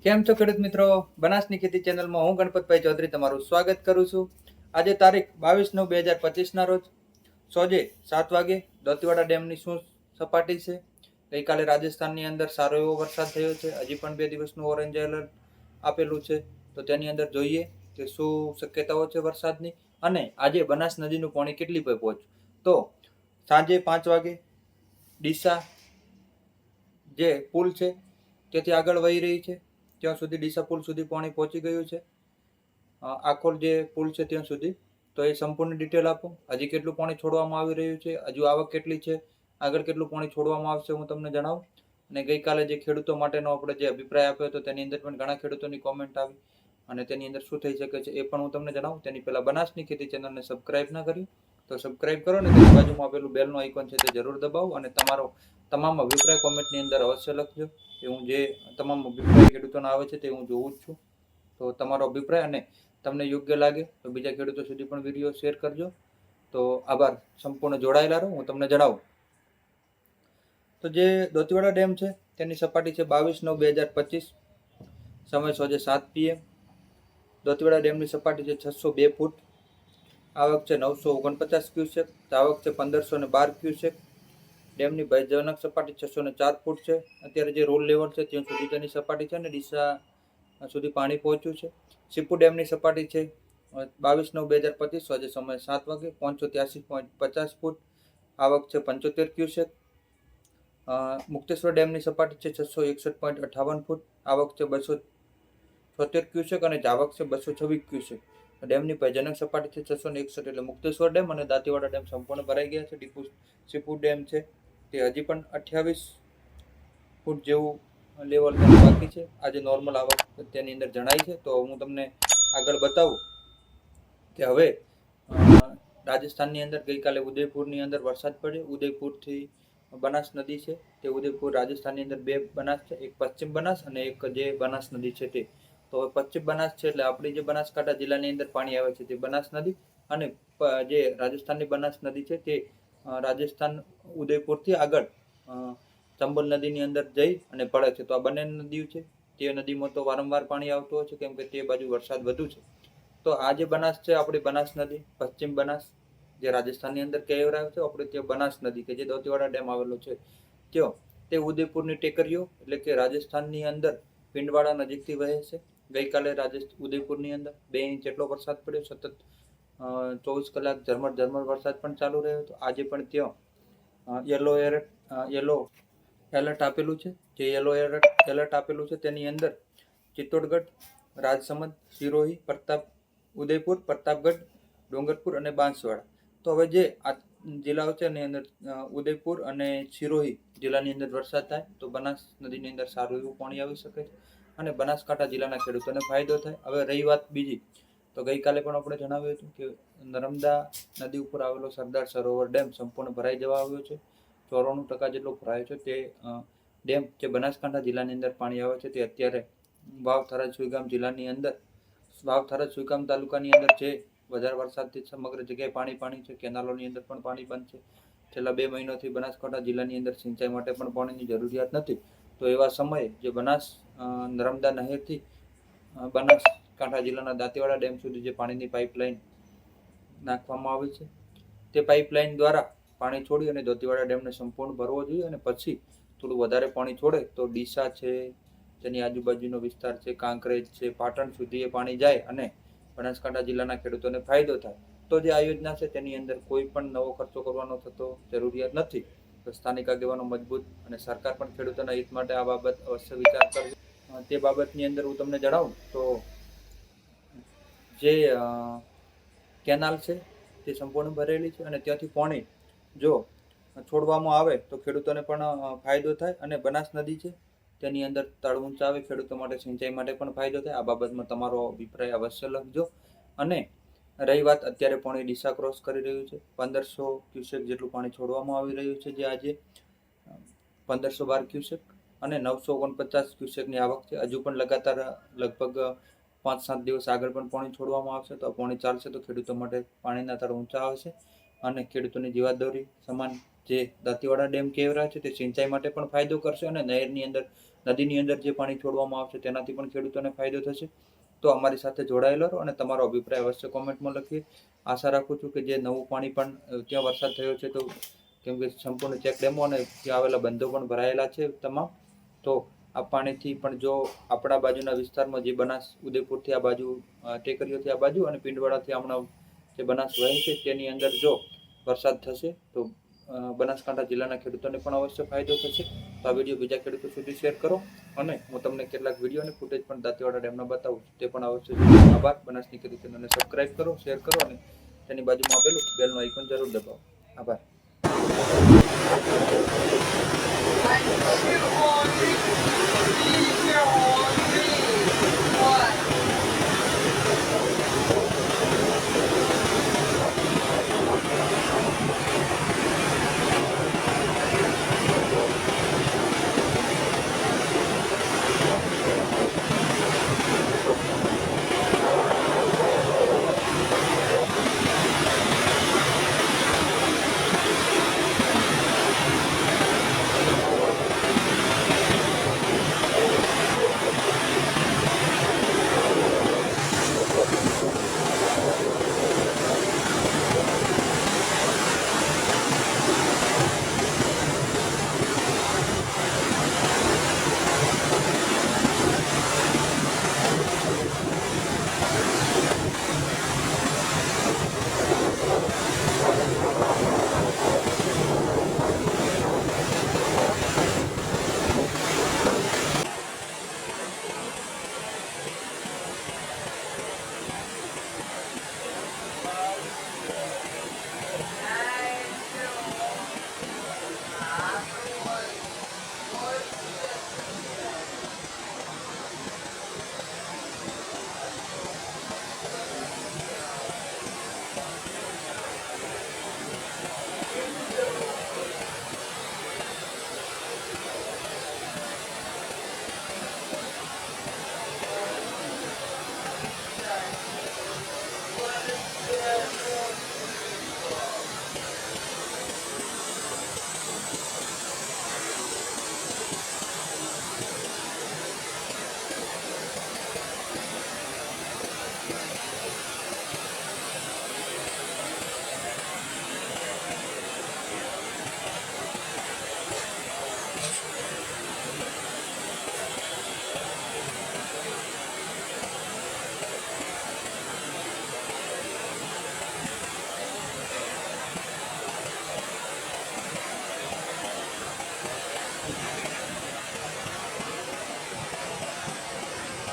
કેમ છો ખેડૂત મિત્રો? બનાસની ખેતી ચેનલમાં હું ગણપતભાઈ ચૌધરી તમારું સ્વાગત કરું છું. આજે તારીખ 22/9/2025 રોજ સોજે 7 વાગે દોતીવાડા ડેમની શું સપાટી છે. ગઈકાલે રાજસ્થાનની અંદર સારો એવો વરસાદ થયો છે. હજી પણ 2 દિવસનું ઓરેન્જ એલર્ટ આપેલું છે. તો તેની અંદર જોઈએ કે શું શક્યતાઓ છે વરસાદની, અને આજે બનાસ નદીનું પાણી કેટલી પર પહોંચ્યું. તો સાંજે 5 વાગે ડીસા જે પુલ છે તેથી આગળ વહી રહી છે. ત્યાં સુધી ડીસા પુલ સુધી પાણી પહોંચી ગયું છે. આખોલ જે પુલ છે ત્યાં સુધી. તો એ સંપૂર્ણ ડિટેલ આપો. હજી કેટલું પાણી છોડવામાં આવી રહ્યું છે, હજુ આવક કેટલી છે, આગળ કેટલું પાણી છોડવામાં આવશે હું તમને જણાવું. અને ગઈકાલે જે ખેડૂતો માટેનો આપણે જે અભિપ્રાય આપ્યો હતો તેની અંદર પણ ઘણા ખેડૂતોની કોમેન્ટ આવી, અને તેની અંદર શું થઈ શકે છે એ પણ હું તમને જણાવું. તેની પહેલાં બનાસની ખેતી ચેનલને સબસ્ક્રાઇબ ના કરી તો સબસ્ક્રાઇબ કરો, અને તેની બાજુમાં આપેલું બેલનું આઇકોન છે તે જરૂર દબાવો, અને તમારો તમામ અભિપ્રાય કોમેન્ટની અંદર અવશ્ય લખજો. કે હું જે તમામ અભિપ્રાય ખેડૂતોના આવે છે તે હું જોઉં જ છું. તો તમારો અભિપ્રાય અને તમને યોગ્ય લાગે તો બીજા ખેડૂતો સુધી પણ વિડીયો શેર કરજો. તો આભાર. સંપૂર્ણ જોડાયેલા રહો. હું તમને જણાવું તો જે દોતીવાડા ડેમ છે તેની સપાટી છે 22/9/2025, સમય સોજે 7 PM. દોતીવાડા ડેમની સપાટી છે 602 ફૂટ, આવક છે 949 ક્યુસેક, આવક છે 1512 ક્યુસેક. ડેમની ભયજનક સપાટી 604 ફૂટ છે. અત્યારે જે રોલ લેવલ છે ત્યાં સુધી તેની સપાટી છે, અને ડીસા સુધી પાણી પહોંચ્યું છે. સીપુ ડેમની સપાટી છે 22/9/2025, આજે સમય 7 વાગે 583.50 ફૂટ, આવક છે 75 ક્યુસેક. મુક્તેશ્વર ડેમની સપાટી છે 661.58 ફૂટ, આવક છે 276 ક્યુસેક, અને જાવક છે 226 ક્યુસેક. ડેમની ભયજનક સપાટી છે 661, એટલે મુક્તેશ્વર ડેમ અને દાંતીવાડા ડેમ સંપૂર્ણ ભરાઈ ગયા છે. સીપુ ડેમ છે તે હજી પણ 28 ફૂટ જેવું લેવલ બાકી છે. આજે નોર્મલ આવક તેની અંદર જણાય છે. તો હું તમને આગળ બતાવું કે હવે રાજસ્થાનની અંદર ગઈકાલે ઉદયપુરની અંદર વરસાદ પડ્યો. ઉદયપુરથી બનાસ નદી છે તે ઉદયપુર રાજસ્થાનની અંદર 2 બનાસ છે, એક પશ્ચિમ બનાસ અને એક જે બનાસ નદી છે તે. તો પશ્ચિમ બનાસ છે એટલે આપણી જે બનાસકાંઠા જિલ્લાની અંદર પાણી આવે છે તે બનાસ નદી, અને જે રાજસ્થાનની બનાસ નદી છે તે રાજસ્થાન ઉદયપુરથી આગળ ચંબલ નદીની અંદર જઈ અને પડે છે. તો આ બંને નદીઓ છે તે નદીમાં તો વારંવાર પાણી આવતું હોય છે, કેમ કે તે બાજુ વરસાદ વધુ છે. તો આ જે બનાસ છે આપણી બનાસ નદી, પશ્ચિમ બનાસ જે રાજસ્થાનની અંદર કહેવાય છે, આપણે તે બનાસ નદી કે જે દોતીવાડા ડેમ આવેલો છે ત્યાં, તે ઉદયપુરની ટેકરીઓ એટલે કે રાજસ્થાનની અંદર પિંડવાડા નજીકથી વહે છે. ગઈકાલે ઉદયપુરની અંદર 2 ઇંચ જેટલો વરસાદ પડ્યો. સતત 24 કલાક ઝરમર વરસાદ પણ ચાલુ રહ્યો હતો. આજે પણ ત્યાં યલો એલર્ટ આપેલું છે. જે યલો એલર્ટ આપેલું છે તેની અંદર ચિત્તોડગઢ, રાજસમંદ, સિરોહી, ઉદયપુર, પ્રતાપગઢ, ડુંગરપુર અને બાંસવાડા. તો હવે જે આ જિલ્લાઓ છે એની અંદર ઉદયપુર અને સિરોહી જિલ્લાની અંદર વરસાદ થાય તો બનાસ નદીની અંદર સારું એવું પાણી આવી શકે છે, અને બનાસકાંઠા જિલ્લાના ખેડૂતોને ફાયદો થાય. હવે રહી વાત બીજી, તો ગઈકાલે પણ આપણે જણાવ્યું હતું કે નર્મદા નદી ઉપર આવેલો સરદાર સરોવર ડેમ સંપૂર્ણ ભરાઈ જવા આવ્યો છે. 94% જેટલો ભરાયો છે. તે ડેમ જે બનાસકાંઠા જિલ્લાની અંદર પાણી આવે છે તે અત્યારે વાવ થરાદ સુઈગામ જિલ્લાની અંદર, વાવ થરાદ સુઈગામ તાલુકાની અંદર જે વધારે વરસાદથી સમગ્ર જગ્યાએ પાણી છે. કેનાલોની અંદર પણ પાણી બંધ છે. છેલ્લા 2 મહિનાથી બનાસકાંઠા જિલ્લાની અંદર સિંચાઈ માટે પણ પાણીની જરૂરિયાત નથી. તો એવા સમયે જે નર્મદા નહેરથી બનાસકાંઠા જિલ્લાના દાંતીવાડા ડેમ સુધી જે પાણીની પાઇપલાઇન નાખવામાં આવી છે, તે પાઇપલાઇન દ્વારા પાણી છોડી અને દોતીવાડા ડેમને સંપૂર્ણ ભરવો જોઈએ, અને પછી થોડું વધારે પાણી છોડે તો ડીસા છે, તેની આજુબાજુનો વિસ્તાર છે, કાંકરેજ છે, પાટણ સુધી એ પાણી જાય અને બનાસકાંઠા જિલ્લાના ખેડૂતોને ફાયદો થાય. તો જે આ યોજના છે તેની અંદર કોઈ પણ નવો ખર્ચો કરવાનો થતો જરૂરિયાત નથી. તો સ્થાનિક આગેવાનો મજબૂત અને સરકાર પણ ખેડૂતોના હિત માટે આ બાબત અવશ્ય વિચાર કરજો. તે બાબતની અંદર હું તમને જણાવું તો જે કેનાલ છે તે સંપૂર્ણ ભરેલી છે, અને ત્યાંથી પાણી જો છોડવામાં આવે તો ખેડૂતોને પણ ફાયદો થાય, અને બનાસ નદી છે તેની અંદર તળ ઊંચા આવે, ખેડૂતો માટે સિંચાઈ માટે પણ ફાયદો થાય. આ બાબતમાં તમારો અભિપ્રાય અવશ્ય લખજો. અને રહી વાત, અત્યારે પાણી ડીસા ક્રોસ કરી રહ્યું છે. 1500 ક્યુસેક જેટલું પાણી છોડવામાં આવી રહ્યું છે, જે આજે 1512 ક્યુસેક અને 949 ક્યુસેકની આવક છે. હજુ પણ લગાતાર લગભગ 5-7 દિવસ આગળ પણ પાણી છોડવામાં આવશે. તો પાણી ચાલશે તો ખેડૂતો માટે પાણીના તળ ઊંચા આવશે, અને ખેડૂતોની જીવાદોરી સમાન જે દાંતીવાડા ડેમ કહેવાય છે તે સિંચાઈ માટે પણ ફાયદો કરશે, અને નહેરની અંદર નદીની અંદર જે પાણી છોડવામાં આવશે તેનાથી પણ ખેડૂતોને ફાયદો થશે. તો અમારી સાથે જોડાયેલો રહો અને તમારો અભિપ્રાય અવશ્ય કોમેન્ટમાં લખીએ. આશા રાખું છું કે જે નવું પાણી પણ ત્યાં વરસાદ થયો છે તો કેમ કે સંપૂર્ણ ચેક ડેમો અને ત્યાં આવેલા બંધો પણ ભરાયેલા છે તમામ, તો આ પાણીથી પણ જો આપણા બાજુના વિસ્તારમાં જે બનાસ ઉદયપુરથી આ બાજુ ટેકરીઓથી આ બાજુ અને પિંડવાડાથી હમણાં જે બનાસ વહે છે તેની અંદર જો વરસાદ થશે તો બનાસકાંઠા જિલ્લાના ખેડૂતોને પણ અવશ્ય ફાયદો થશે. તો આ વિડીયો બીજા ખેડૂતો સુધી શેર કરો અને હું તમને કેટલાક વિડીયો અને ફૂટેજ પણ દાંતીવાડા ડેમના બતાવું તે પણ અવશ્ય. આભાર. બનાસની ખેતી ચેનલને સબસ્ક્રાઇબ કરો, શેર કરો અને તેની બાજુમાં આપેલું બેલનું આઇકોન જરૂર દબાવો. આભાર. Thank you.